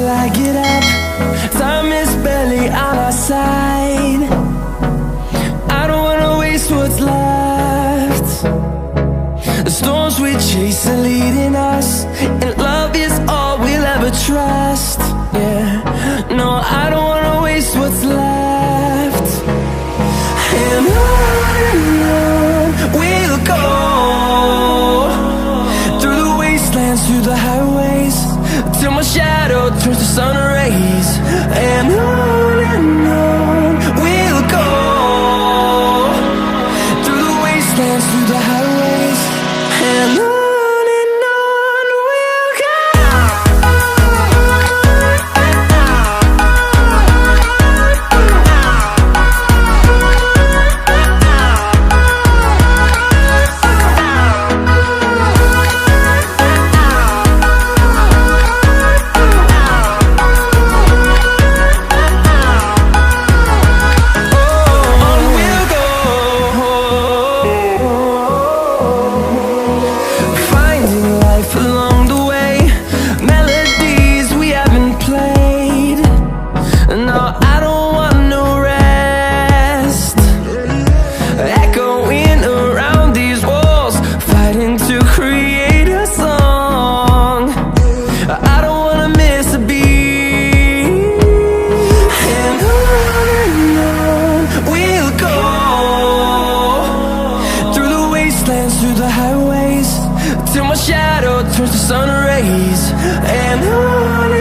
till I get up. Time is barely on our side. I don't wanna waste what's left. The storms we chase are leading us, and love is all we'll ever trust. Yeah, no, I don't wanna waste what's left. And on we'll go, through the wastelands, through the highways, till my shadow turns to sun rays. And on we'll go, through the wastelands, through the highways, and on. Through the highways, till my shadow turns to sun rays. And on